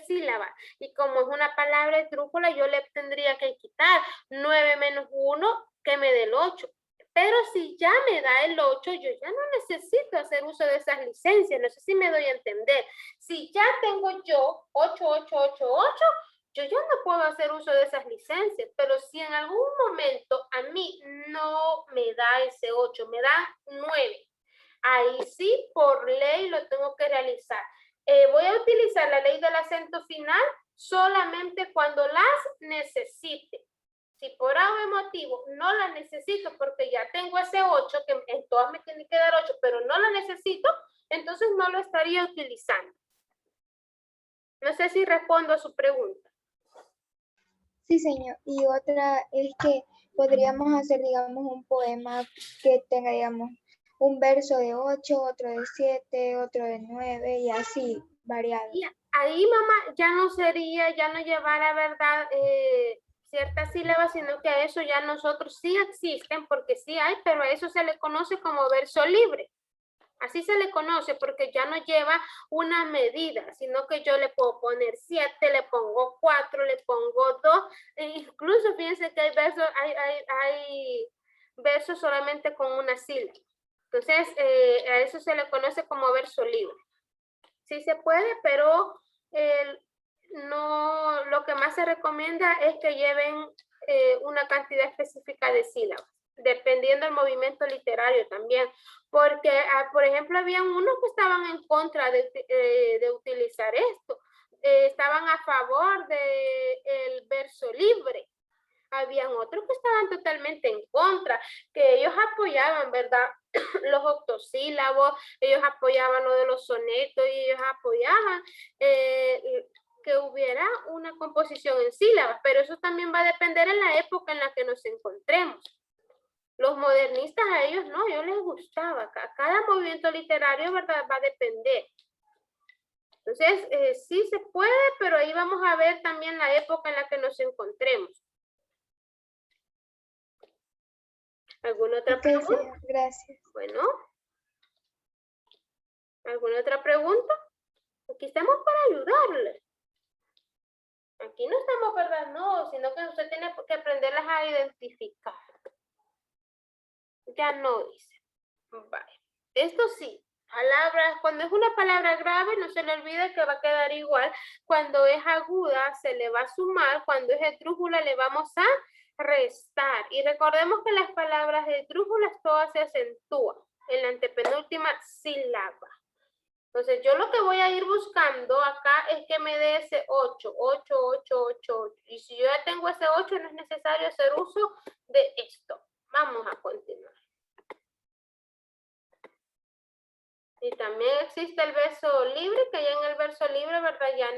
sílabas, y como es una palabra esdrújula, yo le tendría que quitar 9 menos 1, que me dé el 8. Pero si ya me da el 8, yo ya no necesito hacer uso de esas licencias. No sé si me doy a entender. Si ya tengo yo 8, 8, 8, 8, yo ya no puedo hacer uso de esas licencias. Pero si en algún momento a mí no me da ese 8, me da 9, ahí sí, por ley lo tengo que realizar. Voy a utilizar la ley del acento final solamente cuando las necesite. Si por algún motivo no la necesito porque ya tengo ese 8, que en todas me tiene que dar 8, pero no la necesito, entonces no lo estaría utilizando. No sé si respondo a su pregunta. Sí, señor. Y otra es que podríamos hacer, digamos, un poema que tenga, digamos, un verso de 8, otro de 7, otro de 9 y así, variado. Y ahí, mamá, ya no sería, ya no llevara, ¿verdad?, ciertas sílabas, sino que a eso ya nosotros sí existen, porque sí hay, pero a eso se le conoce como verso libre. Así se le conoce porque ya no lleva una medida, sino que yo le puedo poner 7, le pongo 4, le pongo 2. E incluso fíjense que hay versos solamente con una sílaba. Entonces, a eso se le conoce como verso libre. Sí se puede, pero no, lo que más se recomienda es que lleven una cantidad específica de sílabas, dependiendo del movimiento literario también, porque, por ejemplo, había unos que estaban en contra de utilizar esto, estaban a favor del verso libre. Habían otros que estaban totalmente en contra, que ellos apoyaban, ¿verdad? Los octosílabos, ellos apoyaban lo de los sonetos y ellos apoyaban que hubiera una composición en sílabas, pero eso también va a depender en la época en la que nos encontremos. Los modernistas a ellos no, a ellos les gustaba, cada movimiento literario, ¿verdad? Va a depender. Entonces, sí se puede, pero ahí vamos a ver también la época en la que nos encontremos. ¿Alguna otra pregunta? Sí, gracias. Bueno. ¿Alguna otra pregunta? Aquí estamos para ayudarle. Aquí no estamos, ¿verdad? No, sino que usted tiene que aprenderlas a identificar. Ya no dice. Vale. Esto sí. Palabras, cuando es una palabra grave, no se le olvide que va a quedar igual. Cuando es aguda, se le va a sumar. Cuando es esdrújula, le vamos a restar. Y recordemos que las palabras esdrújulas todas se acentúan en la antepenúltima sílaba. Entonces, yo lo que voy a ir buscando acá es que me dé ese 8, 8, 8, 8, 8. Y si yo ya tengo ese 8, no es necesario hacer uso de esto. Vamos a continuar. Y también existe el verso libre, que ya en el verso libre, ¿verdad? Ya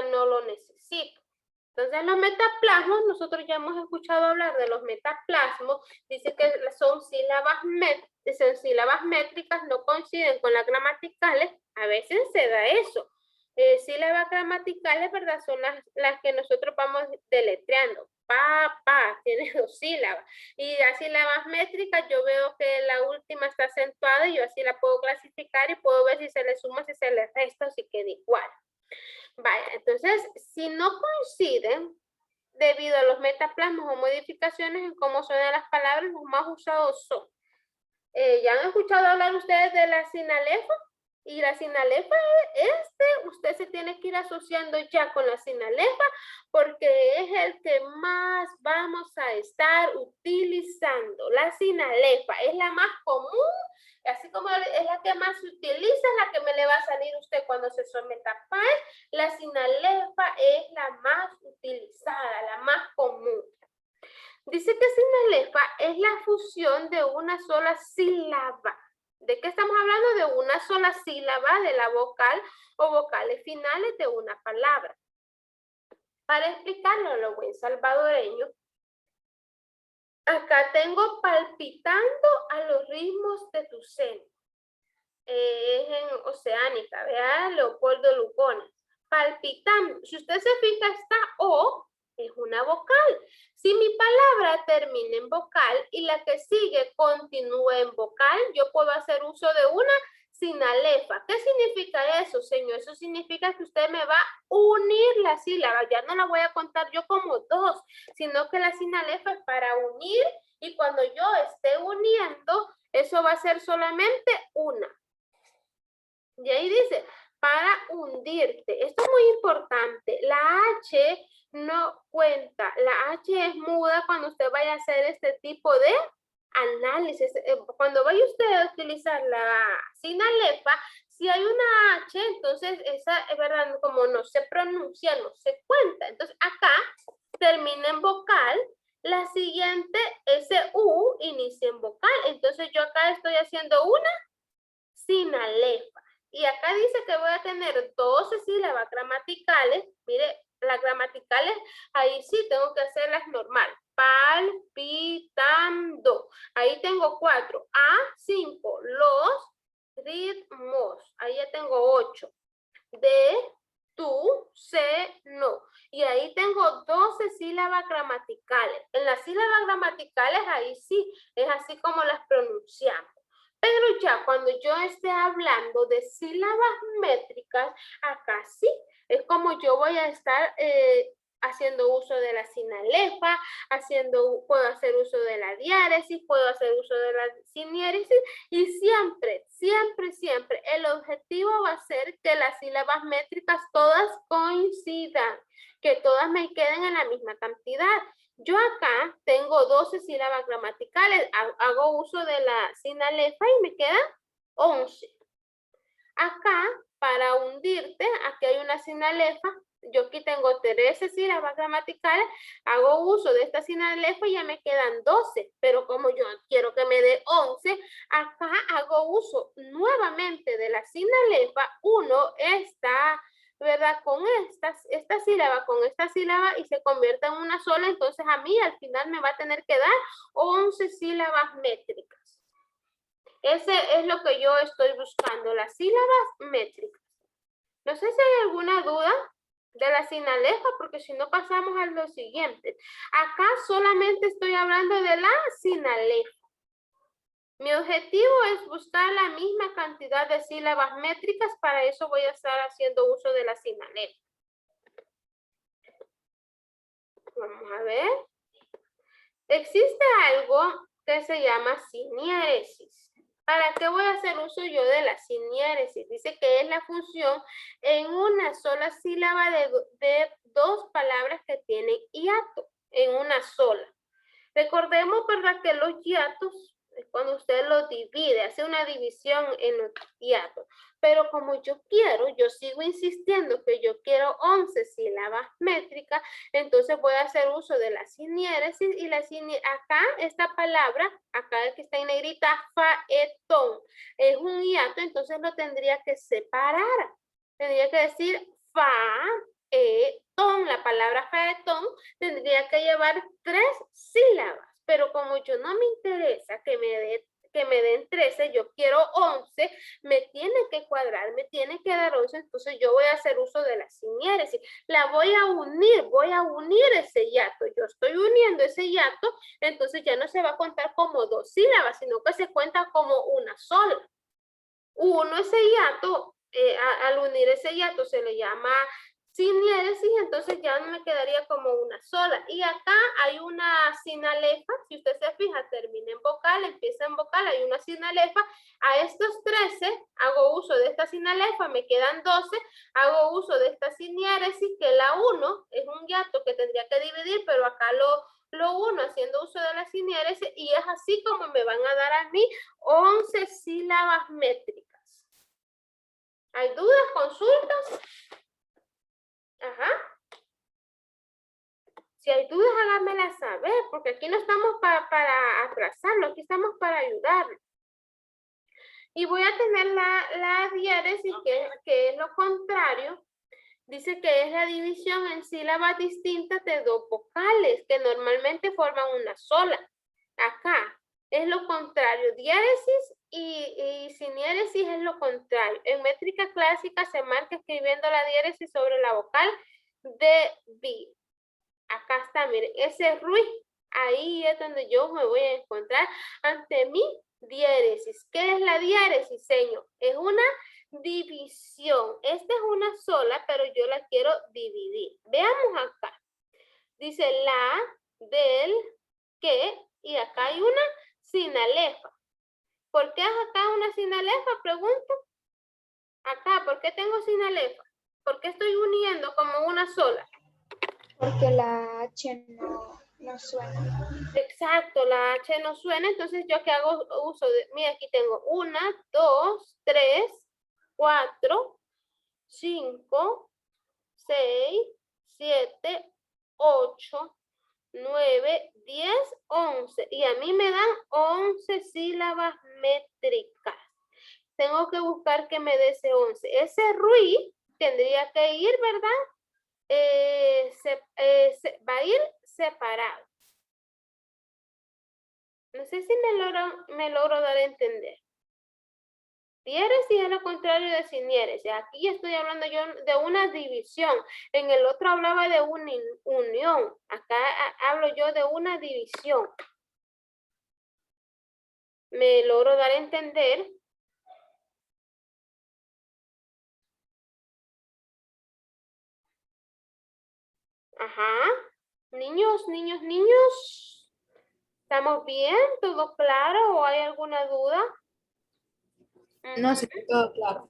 no lo necesito. Entonces, los metaplasmos, nosotros ya hemos escuchado hablar de los metaplasmos. Dice que son sílabas métricas, no coinciden con las gramaticales. A veces se da eso. Sílabas gramaticales, ¿verdad? Son las que nosotros vamos deletreando. Tiene 2 sílabas. Y las sílabas métricas, yo veo que la última está acentuada y yo así la puedo clasificar y puedo ver si se le suma, si se le resta o si queda igual. Vaya, entonces, si no coinciden, debido a los metaplasmos o modificaciones en cómo suenan las palabras, los más usados son. ¿Ya han escuchado hablar ustedes de la sinalefa? Y la sinalefa, usted se tiene que ir asociando ya con la sinalefa porque es el que más vamos a estar utilizando. La sinalefa es la más común, así como es la que más se utiliza, es la que me le va a salir a usted cuando se someta a PAE. La sinalefa es la más utilizada, la más común. Dice que sinalefa es la fusión de una sola sílaba. ¿De qué estamos hablando? De una sola sílaba de la vocal o vocales finales de una palabra. Para explicarlo a lo buen salvadoreño, acá tengo palpitando a los ritmos de tu seno. Es en oceánica, vea, Leopoldo Lugones. Palpitando. Si usted se fija, esta O es una vocal. Si mi palabra termina en vocal y la que sigue continúa en vocal, yo puedo hacer uso de una sinalefa. ¿Qué significa eso, señor? Eso significa que usted me va a unir la sílaba. Ya no la voy a contar yo como 2, sino que la sinalefa es para unir y cuando yo esté uniendo, eso va a ser solamente una. Y ahí dice, para hundirte. Esto es muy importante. La H no cuenta. La H es muda cuando usted vaya a hacer este tipo de análisis. Cuando vaya usted a utilizar la sinalefa, si hay una H, entonces esa es verdad, como no se pronuncia, no se cuenta. Entonces acá termina en vocal. La siguiente, ese U, inicia en vocal. Entonces yo acá estoy haciendo una sinalefa. Y acá dice que voy a tener 12 sílabas gramaticales. Mire, las gramaticales, ahí sí tengo que hacerlas normal. Palpitando. Ahí tengo 4. A, 5. Los ritmos. Ahí ya tengo 8. De, tú, se, no. Y ahí tengo 12 sílabas gramaticales. En las sílabas gramaticales, ahí sí, es así como las pronunciamos. Pero ya cuando yo esté hablando de sílabas métricas, acá sí, es como yo voy a estar haciendo uso de la sinalefa, puedo hacer uso de la diéresis, puedo hacer uso de la siniéresis y siempre, siempre, siempre el objetivo va a ser que las sílabas métricas todas coincidan, que todas me queden en la misma cantidad. Yo acá tengo 12 sílabas gramaticales, hago uso de la sinalefa y me quedan 11. Acá, para hundirte, aquí hay una sinalefa. Yo aquí tengo 13 sílabas gramaticales, hago uso de esta sinalefa y ya me quedan 12, pero como yo quiero que me dé 11, acá hago uso nuevamente de la sinalefa. Uno está, ¿verdad? Con esta sílaba y se convierte en una sola, entonces a mí al final me va a tener que dar 11 sílabas métricas. Ese es lo que yo estoy buscando, las sílabas métricas. No sé si hay alguna duda de la sinalefa, porque si no pasamos a lo siguiente. Acá solamente estoy hablando de la sinalefa. Mi objetivo es buscar la misma cantidad de sílabas métricas, para eso voy a estar haciendo uso de la sinalefa. Vamos a ver. Existe algo que se llama siniéresis. ¿Para qué voy a hacer uso yo de la siniéresis? Dice que es la función en una sola sílaba de dos palabras que tienen hiato, en una sola. Recordemos, ¿verdad?, que los hiatos es cuando usted los divide, hace una división en los hiatos. Pero como yo sigo insistiendo que yo quiero 11 sílabas métricas, entonces voy a hacer uso de la siniéresis y acá esta palabra, acá el que está en negrita, faetón, es un hiato, entonces lo tendría que separar. Tendría que decir faetón, la palabra faetón tendría que llevar 3 sílabas, pero como yo no me interesa que me den 13, yo quiero 11, me tiene que cuadrar, me tiene que dar 11, entonces yo voy a hacer uso de la siniéresis. La voy a unir ese hiato. Yo estoy uniendo ese hiato, entonces ya no se va a contar como 2 sílabas, sino que se cuenta como una sola. Ese hiato, al unir ese hiato se le llama siniéresis, entonces ya no me quedaría como una sola. Y acá hay una sinalefa, si usted se fija, termina en vocal, empieza en vocal, hay una sinalefa. A estos 13 hago uso de esta sinalefa, me quedan 12, hago uso de esta siniéresis, que la 1 es un hiato que tendría que dividir, pero acá lo uno haciendo uso de la siniéresis, y es así como me van a dar a mí 11 sílabas métricas. ¿Hay dudas, consultas? Ajá. Si hay dudas, háganmelas saber, porque aquí no estamos para atrasarlo, aquí estamos para ayudarlo. Y voy a tener la diéresis, que es lo contrario. Dice que es la división en sílabas distintas de dos vocales, que normalmente forman una sola. Acá es lo contrario, diéresis y siniéresis es lo contrario. En métrica clásica se marca escribiendo la diéresis sobre la vocal de B. Acá está, miren, ese ruido, ahí es donde yo me voy a encontrar ante mi diéresis. ¿Qué es la diéresis, señor? Es una división. Esta es una sola, pero yo la quiero dividir. Veamos acá. Dice la, del, que, y acá hay una sinalefa. ¿Por qué acá una sinalefa? Pregunto. Acá, ¿por qué tengo sinalefa? ¿Por qué estoy uniendo como una sola? Porque la H no suena. Exacto, la H no suena, entonces yo aquí hago uso de, mira, aquí tengo 1, 2, 3, 4, 5, 6, 7, 8, 9, 10, 11. Y a mí me dan 11 sílabas métricas. Tengo que buscar que me dé ese 11. Ese RUI tendría que ir, ¿verdad? Va a ir separado. No sé si me logro dar a entender. Diéresis es lo contrario de siniéresis. Aquí estoy hablando yo de una división. En el otro hablaba de una unión. Acá hablo yo de una división. ¿Me logro dar a entender? Ajá. Niños, niños, niños. ¿Estamos bien? ¿Todo claro? ¿O hay alguna duda? No sé, todo claro.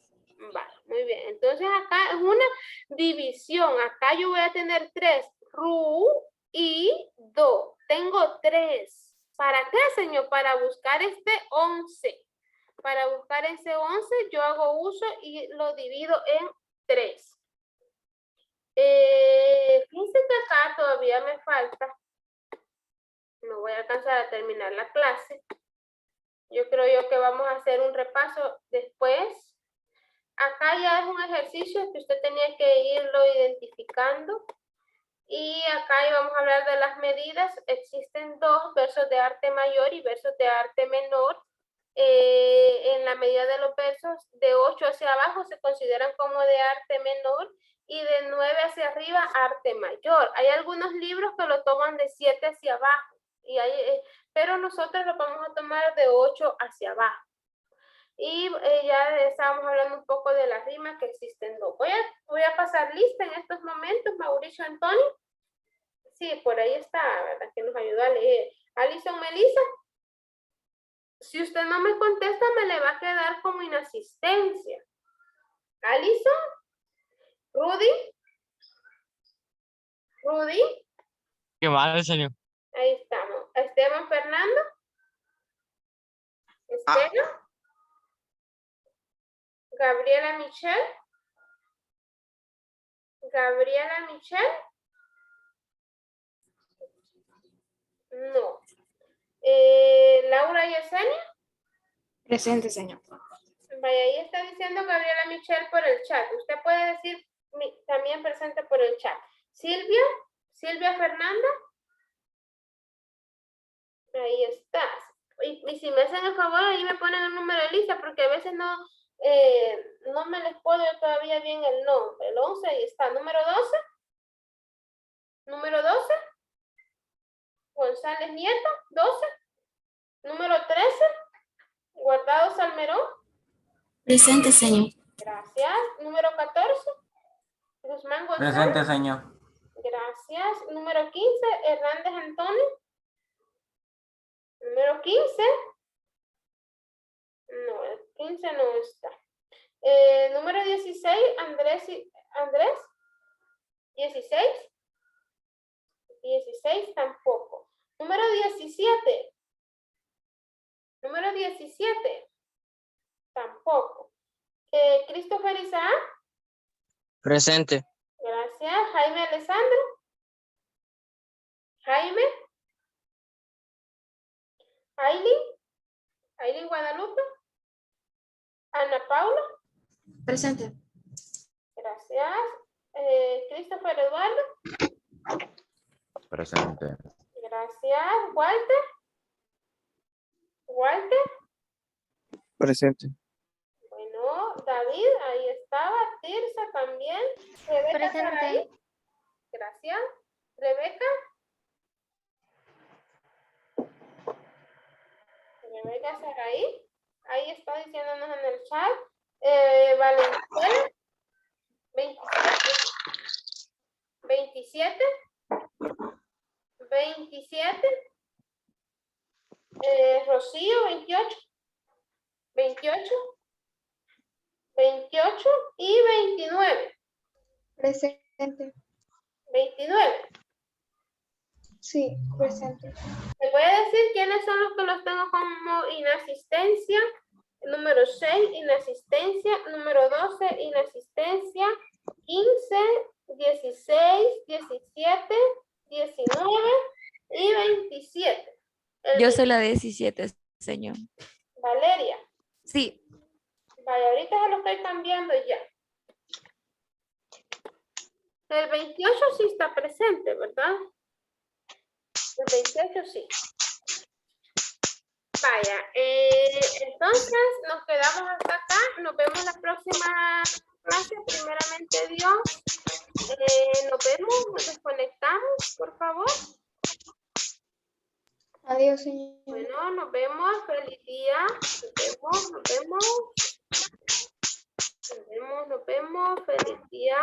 Vale, muy bien. Entonces acá es una división. Acá yo voy a tener 3. Ru y do. Tengo 3. ¿Para qué, señor? Para buscar este 11. Para buscar ese 11 yo hago uso y lo divido en 3. Fíjense que acá todavía me falta. No voy a alcanzar a terminar la clase. Yo creo que vamos a hacer un repaso después. Acá ya es un ejercicio que usted tenía que irlo identificando. Y acá íbamos a hablar de las medidas. Existen 2 versos de arte mayor y versos de arte menor. En la medida de los versos de 8 hacia abajo se consideran como de arte menor y de 9 hacia arriba arte mayor. Hay algunos libros que lo toman de 7 hacia abajo, pero nosotros lo vamos a tomar de 8 hacia abajo. Y ya estábamos hablando un poco de las rimas que existen. Voy a pasar lista en estos momentos, Mauricio Antonio. Sí, por ahí está, ¿verdad? Que nos ayudó a leer. Alison Melissa. Si usted no me contesta, me le va a quedar como inasistencia. Alison. Rudy. Rudy. Qué mal, señor. Ahí estamos. Esteban Fernando. Esteban. Gabriela Michelle. Gabriela Michelle. No. Laura Yesenia. Presente, señor. Vaya, ahí está diciendo Gabriela Michelle por el chat. Usted puede decir también presente por el chat. Silvia. Silvia Fernanda. Ahí estás. Y si me hacen el favor, ahí me ponen el número de lista, porque a veces no me les puedo todavía bien el nombre. El 11, ahí está. Número 12. Número 12. González Nieto, 12. Número 13. Guardado Salmerón. Presente, señor. Gracias. Número 14. Guzmán González. Presente, señor. Gracias. Número 15. Hernández Antonio. Número 15. No, el 15 no está. Número 16. Andrés. 16. 16 tampoco. Número 17. Número 17. Tampoco. Christopher Isaac. Presente. Gracias. Jaime Alessandro. Jaime. Aileen Guadalupe. Ana Paula. Presente. Gracias. Christopher Eduardo. Presente. Gracias. Walter. Walter. Presente. Bueno, David, ahí estaba. Tirsa también. Rebeca Saraí. Gracias. Rebeca. Rebeca Saraí. Ahí está diciéndonos en el chat. Valenzuela. 27. 27. Rocío, 28. 28. 28 y 29. Presente. 29. Sí, presente. ¿Me puede decir quiénes son los que los tengo como inasistencia? Número 6, inasistencia. Número 12, inasistencia. 15, 16, 17, 19 y 27. Yo soy la 17, señor. Valeria. Sí. Vaya, ahorita se lo estoy cambiando ya. El 28 sí está presente, ¿verdad? El 28 sí. Vaya, entonces nos quedamos hasta acá. Nos vemos la próxima clase, primeramente Dios. Nos vemos, nos desconectamos, por favor. Adiós, señor. Bueno, nos vemos. Feliz día. Nos vemos. Nos vemos. Feliz día.